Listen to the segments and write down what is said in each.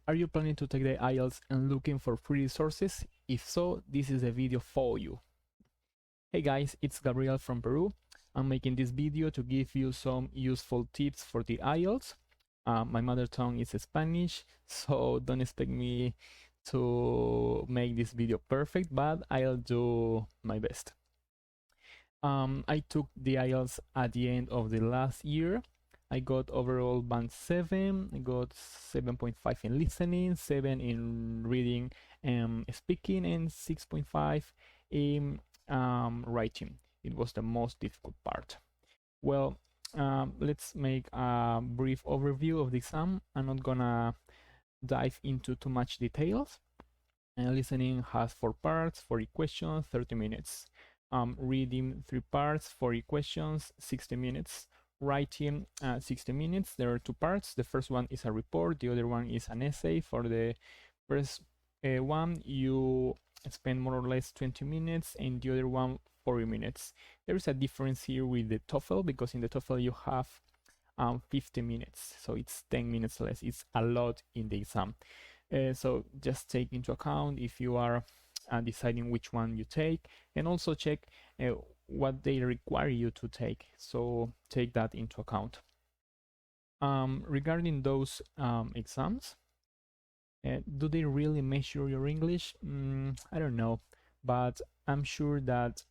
Are you planning to take the IELTS and looking for free resources? If so, this is a video for you. Hey guys, it's Gabriel from Peru. I'm making this video to give you some useful tips for the IELTS. My mother tongue is Spanish, so don't expect me to make this video perfect, but I'll do my best. I took the IELTS at the end of the last year. I got overall band 7, I got 7.5 in listening, 7 in reading and speaking, and 6.5 in writing. It was the most difficult part. Well, let's make a brief overview of the exam. I'm not gonna dive into too much details. Listening has 4 parts, 40 questions, 30 minutes. Reading 3 parts, 40 questions, 60 minutes. Writing 60 minutes. There are 2 parts. The first one is a report, the other one is an essay. For the first one, you spend more or less 20 minutes, and the other one 40 minutes. There is a difference here with the TOEFL, because in the TOEFL you have 50 minutes, so it's 10 minutes less. It's a lot in the exam. So just take into account if you are deciding which one you take, and also check what they require you to take, so take that into account. Regarding those exams, do they really measure your English? I don't know, but I'm sure that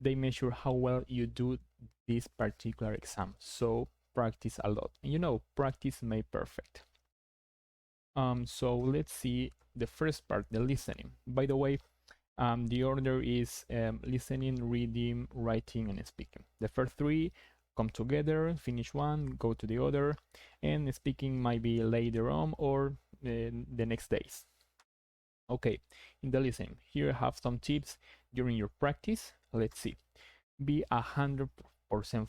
they measure how well you do this particular exam, so practice a lot. You know, practice makes perfect. So let's see the first part, the listening. By the way, the order is listening, reading, writing, and speaking. The first 3 come together, finish one, go to the other, and speaking might be later on or the next days. Okay, in the listening, here I have some tips during your practice. Let's see. Be 100%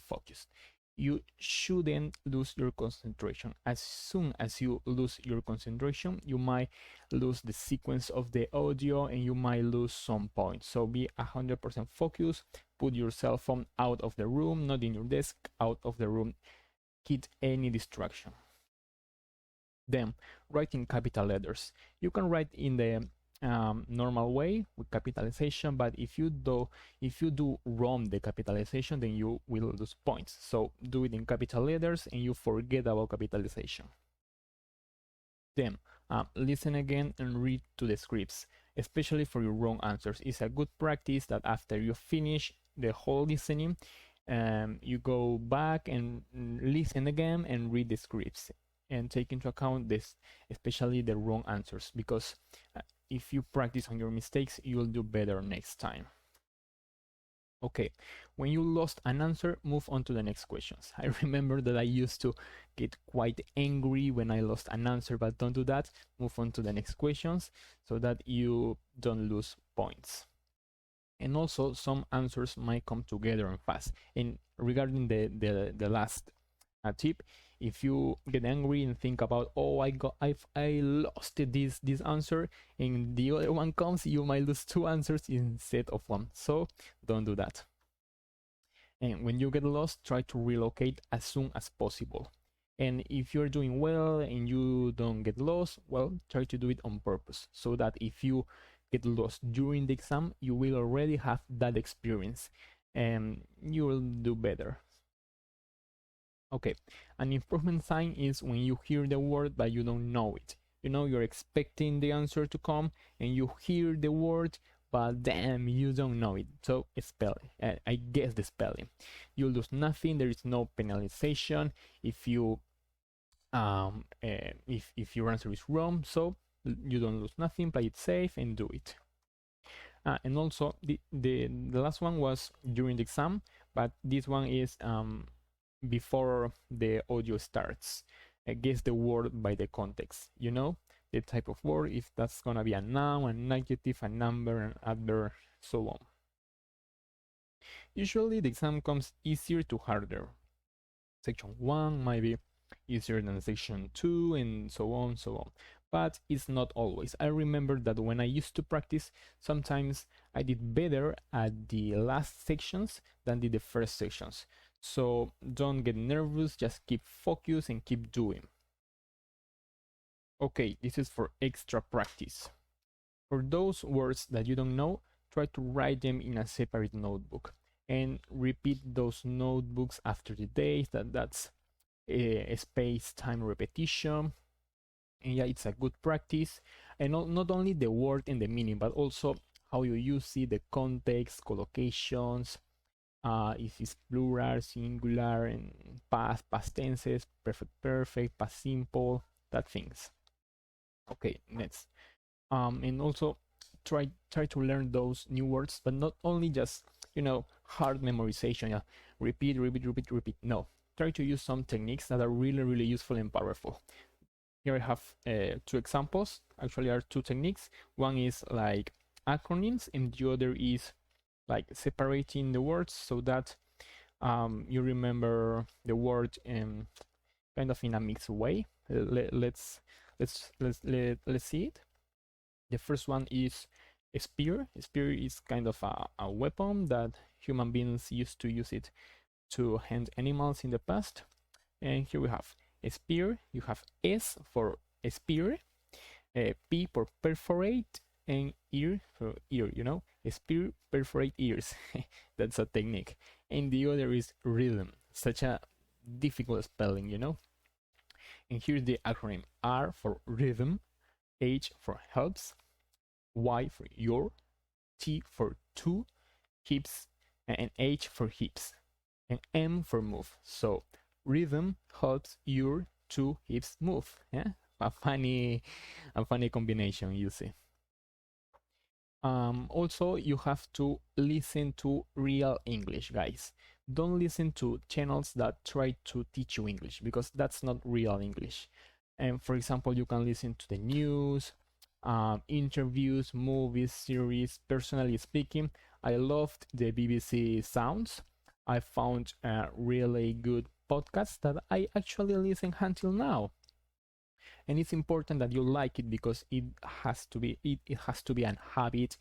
focused. You shouldn't lose your concentration. As soon as you lose your concentration, you might lose the sequence of the audio and you might lose some points. So be 100% focused. Put your cell phone out of the room, not in your desk, out of the room. Hit any distraction. Then, writing capital letters. You can write in the normal way with capitalization, but if you do wrong the capitalization, then you will lose points. So do it in capital letters and you forget about capitalization. Then listen again and read to the scripts, especially for your wrong answers. It's a good practice that after you finish the whole listening, you go back and listen again and read the scripts and take into account this, especially the wrong answers, because if you practice on your mistakes, you'll do better next time. Okay, when you lost an answer, move on to the next questions. I remember that I used to get quite angry when I lost an answer, but don't do that. Move on to the next questions so that you don't lose points. And also, some answers might come together and fast. And regarding the last tip, if you get angry and think about, oh, I lost this answer, and the other one comes, you might lose 2 answers instead of 1. So don't do that. And when you get lost, try to relocate as soon as possible. And if you're doing well and you don't get lost, well, try to do it on purpose, so that if you get lost during the exam, you will already have that experience and you will do better. Okay, an improvement sign is when you hear the word but you don't know it. You know, you're expecting the answer to come and you hear the word, but damn, you don't know it. So spell it. I guess the spelling. You lose nothing. There is no penalization if you if your answer is wrong. So you don't lose nothing. Play it safe and do it. And also the last one was during the exam, but this one is before the audio starts. Guess the word by the context. You know, the type of word, if that's gonna be a noun, an adjective, a number, an adverb, so on. Usually the exam comes easier to harder. Section 1 might be easier than section 2, and so on, so on. But it's not always. I remember that when I used to practice, sometimes I did better at the last sections than did the first sections. So don't get nervous, just keep focused and keep doing. Okay, this is for extra practice. For those words that you don't know, try to write them in a separate notebook and repeat those notebooks after the days. That's a space-time repetition. And yeah, it's a good practice. And not only the word and the meaning, but also how you use it, the context, collocations, if it's plural, singular, and past tenses, perfect, past simple, that things. Okay, next. And also try to learn those new words, but not only just hard memorization. Yeah, repeat. No, try to use some techniques that are really useful and powerful. Here I have two examples. Actually, are two techniques. One is like acronyms, and the other is like separating the words so that you remember the word kind of in a mixed way. Let's see it. The first one is a spear. A spear is kind of a weapon that human beings used to use it to hunt animals in the past. And here we have a spear. You have S for a spear, P for perforate, and ear for ear. A spear perforate ears. That's a technique. And the other is rhythm. Such a difficult spelling. And here's the acronym: R for rhythm, H for helps, Y for your, T for two, hips, and H for hips, and M for move. So rhythm helps your two hips move. Yeah, a funny combination, you see. Also, you have to listen to real English, guys. Don't listen to channels that try to teach you English, because that's not real English. And for example, you can listen to the news, interviews, movies, series. Personally speaking, I loved the BBC Sounds. I found a really good podcast that I actually listen until now. And it's important that you like it, because it has to be an habit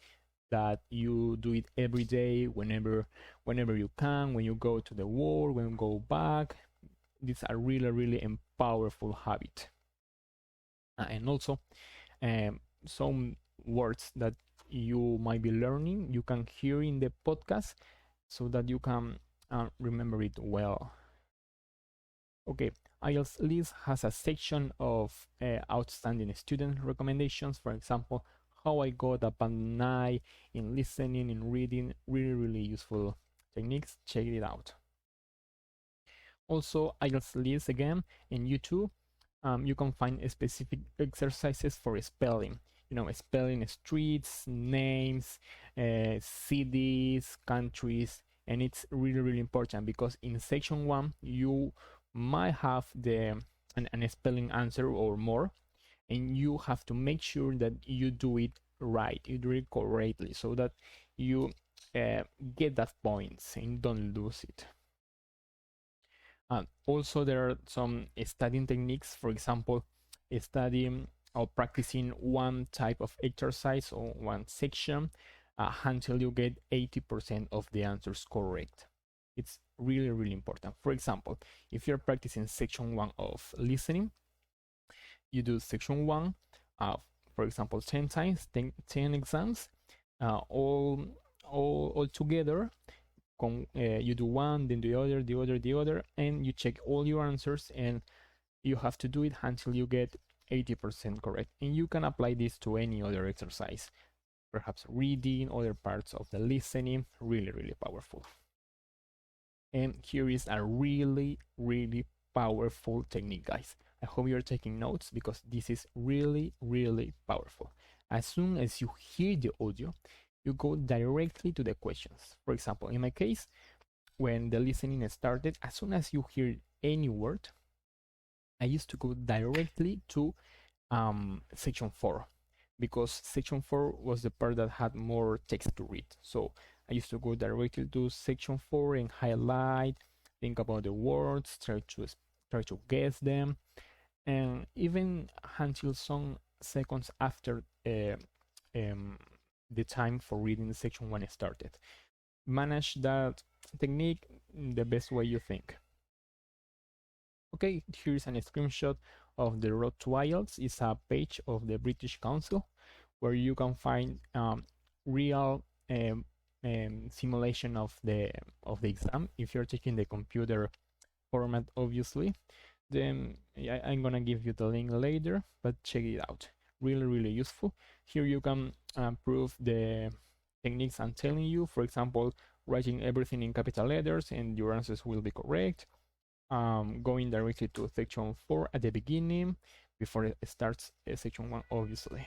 that you do it every day, whenever you can, when you go to the work, when you go back. It's a really powerful habit. And also some words that you might be learning, you can hear in the podcast so that you can remember it well. Okay, IELTS List has a section of outstanding student recommendations. For example, how I got a band 9 in listening and reading. Really useful techniques. Check it out. Also, IELTS List again in YouTube. You can find specific exercises for spelling. Spelling streets, names, cities, countries, and it's really important, because in section 1 you might have an spelling answer or more, and you have to make sure that you do it right, you do it correctly, so that you get that points and don't lose it. Also, there are some studying techniques. For example, studying or practicing one type of exercise or one section until you get 80% of the answers correct. It's really important. For example, if you're practicing section 1 of listening, you do section 1, for example, 10 times, 10 exams, all together. You do one, then the other, and you check all your answers, and you have to do it until you get 80% correct. And you can apply this to any other exercise, perhaps reading, other parts of the listening. Really powerful. And here is a really powerful technique, guys. I hope you're taking notes, because this is really powerful. As soon as you hear the audio, you go directly to the questions. For example, in my case, when the listening started, as soon as you hear any word, I used to go directly to section 4, because section 4 was the part that had more text to read. So I used to go directly to section 4 and highlight, think about the words, try to guess them, and even until some seconds after the time for reading section 1 started. Manage that technique the best way you think. Okay, here's a screenshot of the Road to IELTS is a page of the British Council where you can find real simulation of the exam if you're taking the computer format, obviously. Then I'm gonna give you the link later, but check it out. Really useful. Here you can prove the techniques I'm telling you. For example, writing everything in capital letters and your answers will be correct. Going directly to section 4 at the beginning before it starts section 1, obviously.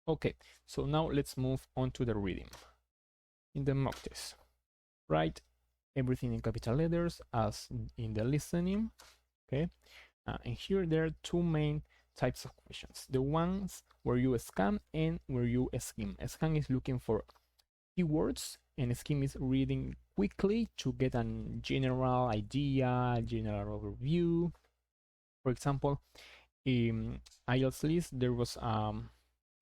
Okay, so now let's move on to the reading. In the mock test, write everything in capital letters as in the listening. Okay, and here there are two main types of questions: the ones where you scan and where you skim. Scan is looking for keywords, and skim is reading quickly to get a general idea, general overview. For example, in IELTS list there was a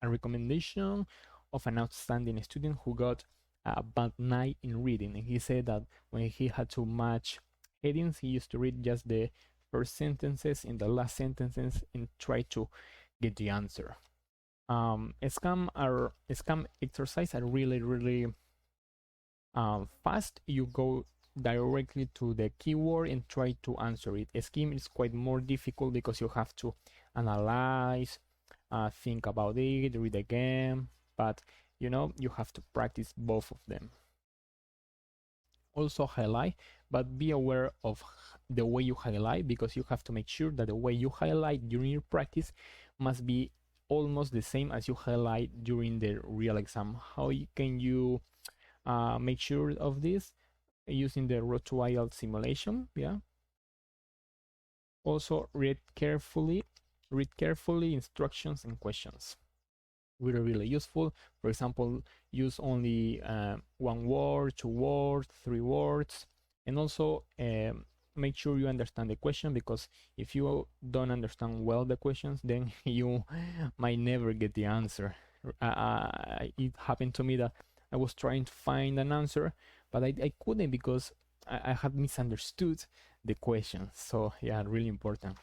recommendation of an outstanding student who got a bad 9 in reading, and he said that when he had to match headings, he used to read just the first sentences and the last sentences and try to get the answer. Scam exercise are really fast. You go directly to the keyword and try to answer it. A scheme is quite more difficult because you have to analyze, think about it, read again, but you know, you have to practice both of them. Also highlight, but be aware of the way you highlight, because you have to make sure that the way you highlight during your practice must be almost the same as you highlight during the real exam. How can you make sure of this? Using the Road to IELTS simulation. Yeah. Also read carefully instructions and questions. Really useful. For example, use only 1 word, 2 words, 3 words, and also make sure you understand the question, because if you don't understand well the questions, then you might never get the answer. It happened to me that I was trying to find an answer, but I couldn't because I had misunderstood the question. So yeah, really important.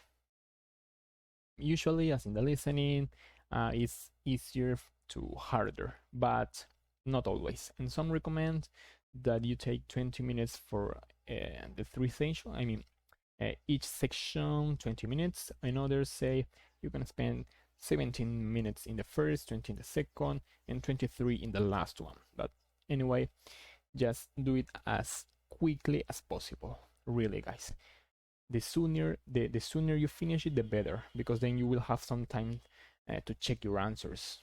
Usually, as in the listening, it's easier to harder, but not always. And some recommend that you take 20 minutes for the 3 sections. I mean, each section 20 minutes. And others say you can spend 17 minutes in the first, 20 in the second, and 23 in the last one. But anyway, just do it as quickly as possible. Really, guys. The sooner you finish it, the better, because then you will have some time to check your answers.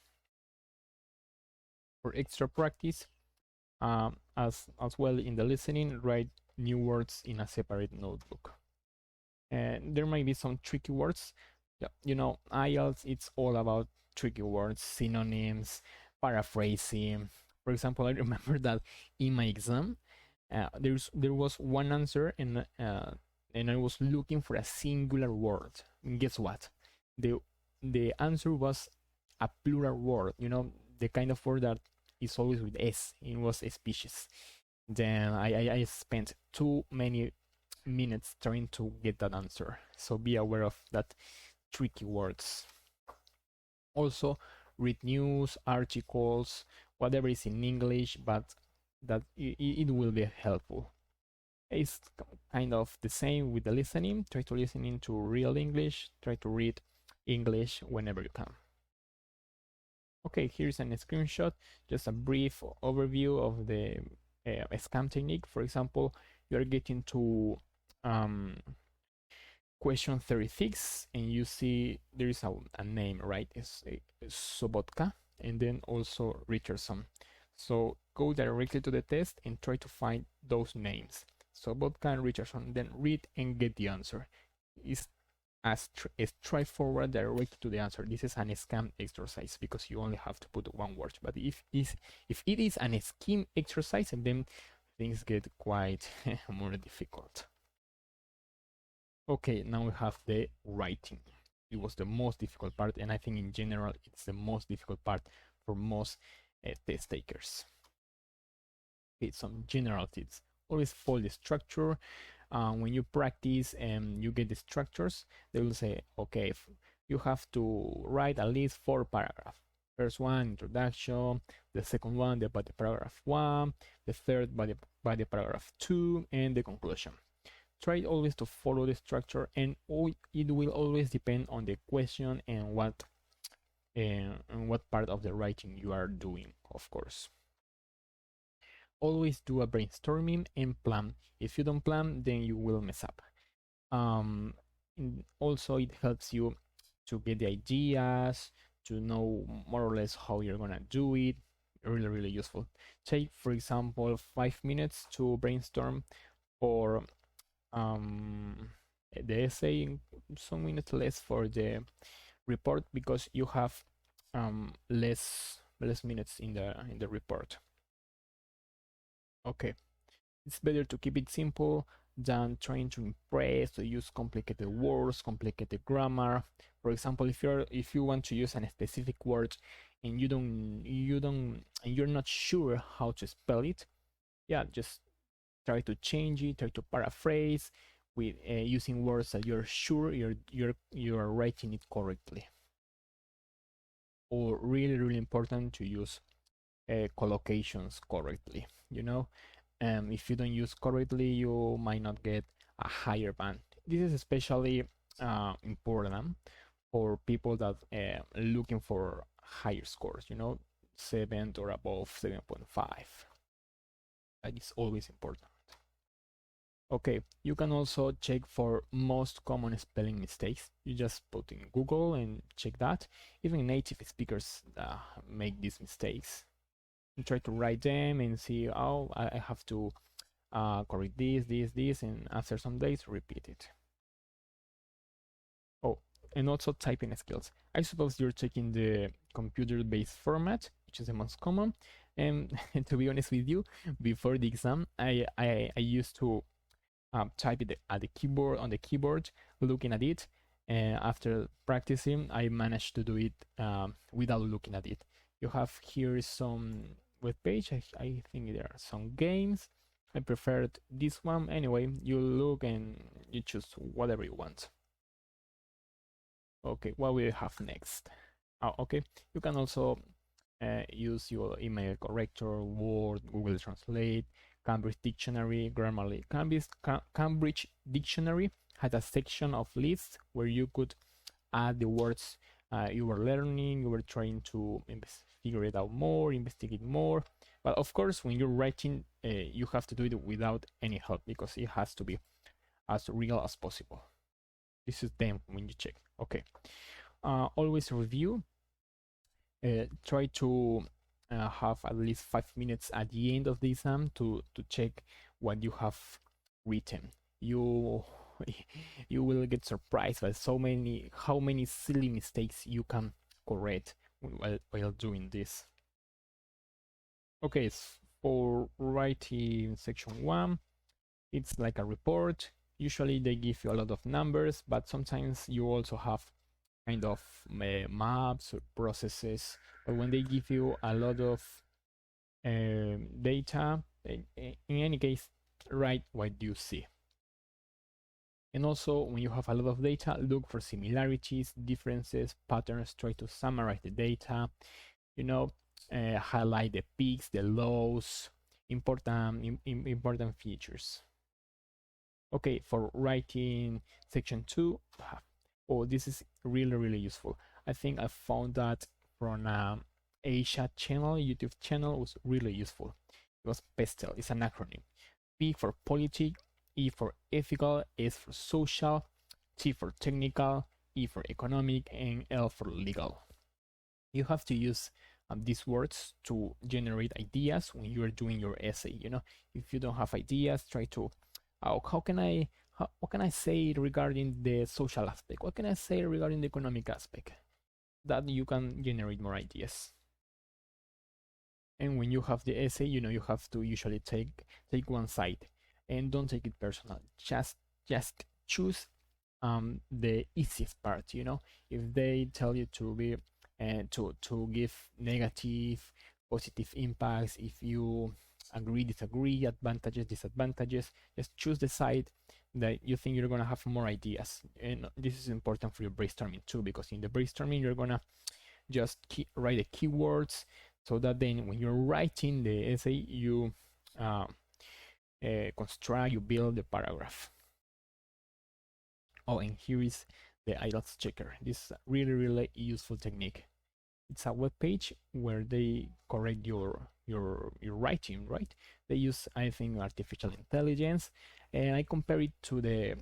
For extra practice, as well in the listening, write new words in a separate notebook. And there might be some tricky words. You know, IELTS, it's all about tricky words, synonyms, paraphrasing. For example, I remember that in my exam, there was one answer, and I was looking for a singular word. And guess what? The answer was a plural word. You know, the kind of word that is always with S. It was a species. Then I spent too many minutes trying to get that answer. So be aware of that tricky words. Also, read news, articles, whatever is in English, but that it will be helpful. It's kind of the same with the listening. Try to listen into real English. Try to read English whenever you can. Okay, here's a screenshot, just a brief overview of the scam technique. For example, you are getting to question 36, and you see there is a name, right? It's Sobotka, and then also Richardson. So go directly to the test and try to find those names. Sobotka and Richardson, then read and get the answer. It's as straightforward directly to the answer. This is an scam exercise because you only have to put 1 word. But if it is an scheme exercise, and then things get quite more difficult. Okay, now we have the writing. It was the most difficult part, and I think in general it's the most difficult part for most test takers. Okay, some general tips. Always follow the structure. when you practice and you get the structures, they will say, okay, you have to write at least 4 paragraphs. First one, introduction, the second one, by the paragraph 1, the third by the paragraph 2, and the conclusion. Try always to follow the structure, and it will always depend on the question and what part of the writing you are doing, of course. Always do a brainstorming and plan. If you don't plan, then you will mess up. Also, it helps you to get the ideas, to know more or less how you're gonna do it. Really useful. Take, for example, 5 minutes to brainstorm for the essay, some minutes less for the report, because you have less minutes in the report. Okay, it's better to keep it simple than trying to impress or use complicated words, complicated grammar. For example, if you want to use a specific word and you're not sure how to spell it, yeah, just try to change it, try to paraphrase with using words that you're sure you're writing it correctly. Or really important to use collocations correctly. If you don't use correctly, you might not get a higher band. This is especially important for people that looking for higher scores, 7 or above 7.5. That is always important. Okay, you can also check for most common spelling mistakes. You just put in Google and check that. Even native speakers make these mistakes. And try to write them and see, oh, I have to correct this, and after some days, repeat it. Oh, and also typing skills. I suppose you're taking the computer-based format, which is the most common. And to be honest with you, before the exam, I used to type it at the keyboard, on the keyboard, looking at it. And after practicing, I managed to do it without looking at it. You have here some web page. I think there are some games. I preferred this one. Anyway, you look and you choose whatever you want. Okay, what will you have next? Okay, you can also use your email corrector, Word, Google Translate, Cambridge Dictionary, Grammarly. Cambridge Dictionary had a section of lists where you could add the words you were learning, you were trying to figure it out more, investigate more. But of course, when you're writing, you have to do it without any help, because it has to be as real as possible. This is them when you check. Okay. Always review. Try to have at least 5 minutes at the end of the exam to check what you have written. You will get surprised by how many silly mistakes you can correct while doing this. Okay, for writing section 1, it's like a report. Usually they give you a lot of numbers, but sometimes you also have kind of maps or processes. But when they give you a lot of data, in any case, write what you see. And also, when you have a lot of data, look for similarities, differences, patterns. Try to summarize the data. Highlight the peaks, the lows, important features. Okay, for writing section 2, this is really useful. I think I found that from Asia channel, YouTube channel, was really useful. It was PESTEL. It's an acronym. P for politic, E for ethical, S for social, T for technical, E for economic, and L for legal. You have to use these words to generate ideas when you are doing your essay. If you don't have ideas, try to what can I say regarding the social aspect? What can I say regarding the economic aspect? That you can generate more ideas. And when you have the essay, you have to usually take one side, and don't take it personal. Just choose the easiest part. If they tell you to be to give negative, positive impacts, if you agree, disagree, advantages, disadvantages, just choose the side that you think you're gonna have more ideas. And this is important for your brainstorming too, because in the brainstorming you're gonna just write the keywords, so that then when you're writing the essay, you construct, you build the paragraph. Oh, and here is the IELTS checker. This is a really useful technique. It's a web page where they correct your writing, right? They use, I think, artificial intelligence, and I compare it to the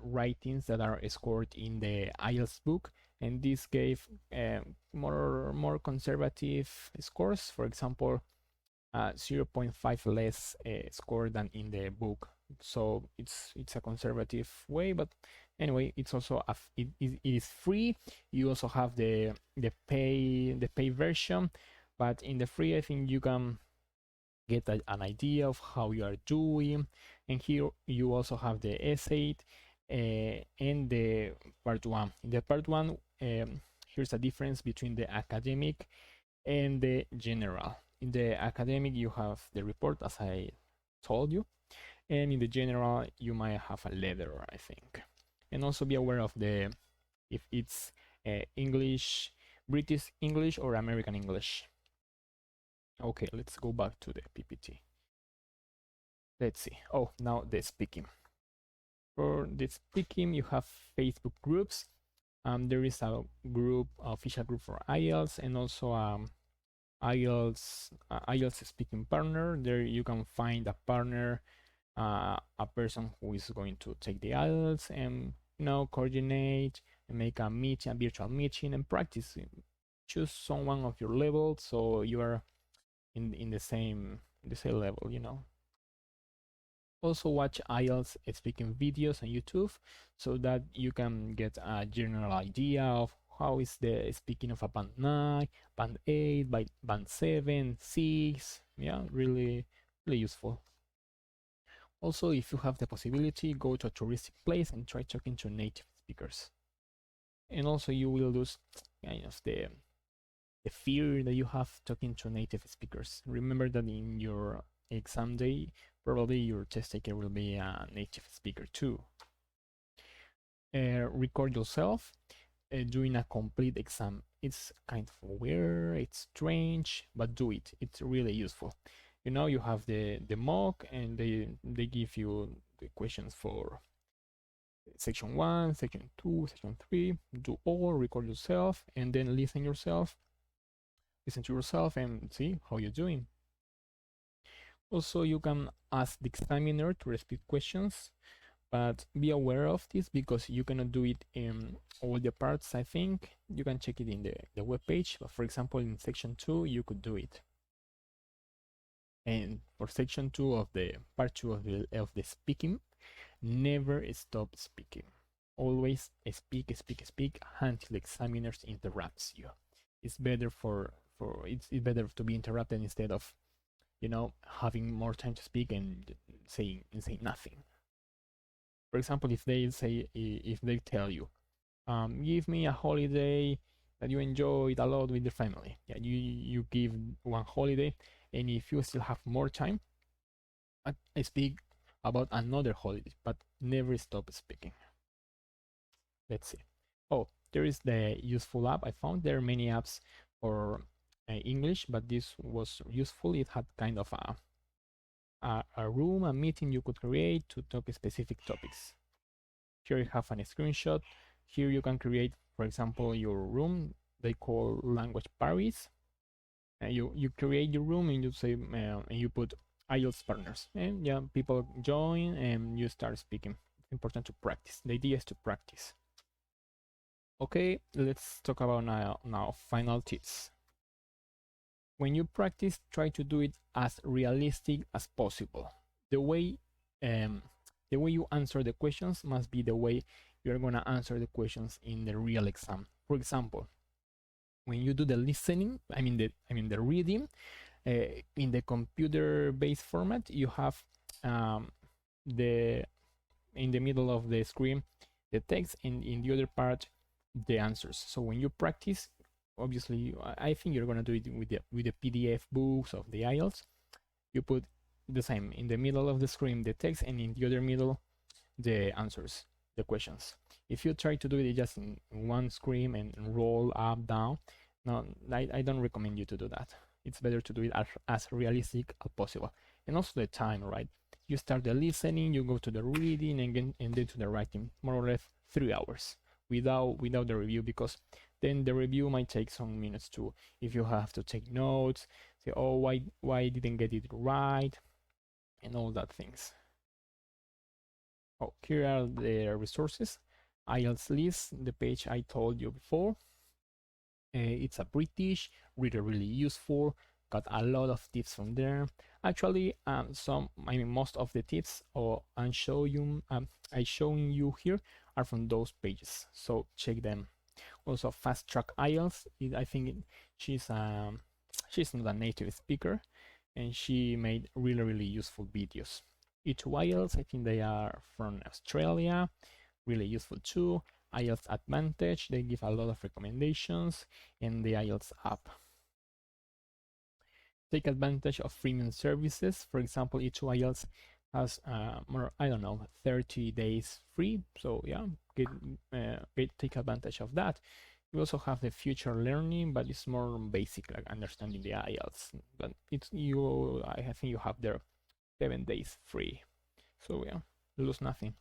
writings that are scored in the IELTS book, and this gave more conservative scores. For example, 0.5 less score than in the book. So it's a conservative way, but anyway, it's also it is free. You also have the pay version, but in the free, I think you can get an idea of how you are doing. And here you also have the essay and the part one. In the part one, here's a difference between the academic and the general. In the academic, you have the report, as I told you, and in the general, you might have a letter, I think. And also be aware of if it's English, British English or American English. Okay, let's go back to the PPT. Let's see. Oh, now the speaking. For the speaking, you have Facebook groups. There is a group, official group for IELTS, and also IELTS speaking partner. There you can find a partner, a person who is going to take the IELTS, and coordinate and make a meeting, a virtual meeting, and practice. Choose someone of your level, so you are in the same level, Also watch IELTS speaking videos on YouTube, so that you can get a general idea of how is the speaking of a band 9, band 8, band 7, 6. Yeah, really useful. Also, if you have the possibility, go to a touristic place and try talking to native speakers. And also you will lose kind of the fear that you have talking to native speakers. Remember that in your exam day, probably your test taker will be a native speaker too. Record yourself doing a complete exam. It's kind of weird, it's strange, but do it. It's really useful. You have the mock, and they give you the questions for section 1, section 2, section 3. Do all, record yourself, and then listen to yourself and see how you're doing. Also, you can ask the examiner to repeat questions, but be aware of this because you cannot do it in all the parts. I think you can check it in the web page, but for example, in section 2, you could do it. And for section 2 of the part 2 of the speaking, never stop speaking. Always speak until the examiner interrupts you. It's better it's better to be interrupted instead of having more time to speak and saying nothing. For example, if they tell you, give me a holiday that you enjoyed a lot with your family. Yeah, you give one holiday, and if you still have more time, I speak about another holiday, but never stop speaking. Let's see. Oh, there is the useful app I found. There are many apps for English, but this was useful. It had kind of a room, a meeting you could create to talk specific topics. Here you have a screenshot. Here you can create, for example, your room. They call language Paris. You create your room and you say and you put IELTS partners, and yeah, people join and you start speaking. It's important to practice. The idea is to practice. Okay, let's talk about now final tips. When you practice, try to do it as realistic as possible. The way you answer the questions must be the way you're gonna answer the questions in the real exam. For example, when you do the listening, I mean the reading, in the computer-based format, you have in the middle of the screen the text, and in the other part the answers. So when you practice, obviously, I think you're gonna do it with the PDF books of the IELTS. You put the same in the middle of the screen the text, and in the other middle the answers, the questions. If you try to do it just in one screen and roll up, down, no, I don't recommend you to do that. It's better to do it as realistic as possible. And also the time, right? You start the listening, you go to the reading, and then to the writing, more or less 3 hours without the review, because then the review might take some minutes too. If you have to take notes, say, oh, why didn't get it right, and all that things. Oh, here are the resources. IELTS list, the page I told you before. It's a British, really useful. Got a lot of tips from there. Actually, most of the tips I'm showing you here are from those pages. So check them. Also, Fast Track IELTS. I think she's not a native speaker, and she made really useful videos. E2 IELTS, I think they are from Australia, really useful too. IELTS Advantage, they give a lot of recommendations, and the IELTS app. Take advantage of freemium services. For example, E2 IELTS has more, 30 days free. So yeah, take advantage of that. You also have the future learning, but it's more basic, like understanding the IELTS. But I think you have there 7 days free. So yeah, lose nothing.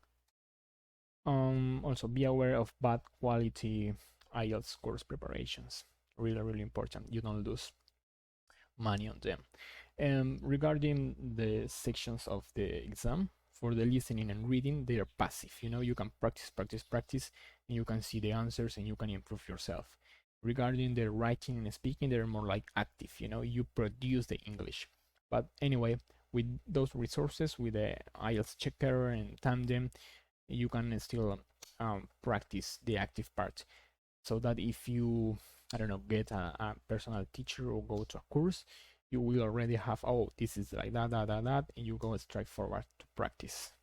Also be aware of bad quality IELTS course preparations. Really important. You don't lose money on them. Regarding the sections of the exam, for the listening and reading, they are passive. You can practice, and you can see the answers and you can improve yourself. Regarding the writing and speaking, they're more like active. You produce the English. But anyway, with those resources, with the IELTS checker and Tandem, you can still practice the active part, so that if you get a personal teacher or go to a course, you will already have, oh, this is like that, and you go straight forward to practice.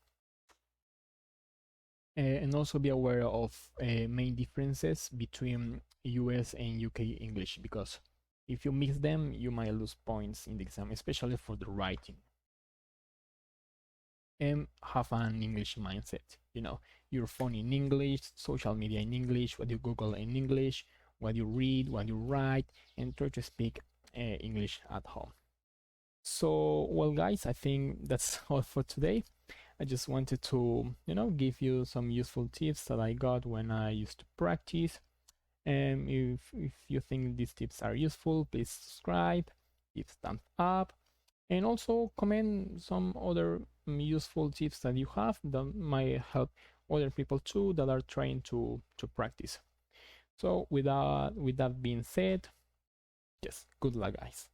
And also be aware of main differences between US and UK English, because if you mix them, you might lose points in the exam, especially for the writing. And have an English mindset. Your phone in English, social media in English, what you Google in English, what you read, what you write, and try to speak English at home. So, well, guys, I think that's all for today. I just wanted to, give you some useful tips that I got when I used to practice. And if you think these tips are useful, please subscribe, give thumbs up, and also comment some other useful tips that you have that might help other people too that are trying to practice. So with that being said, yes, good luck, guys.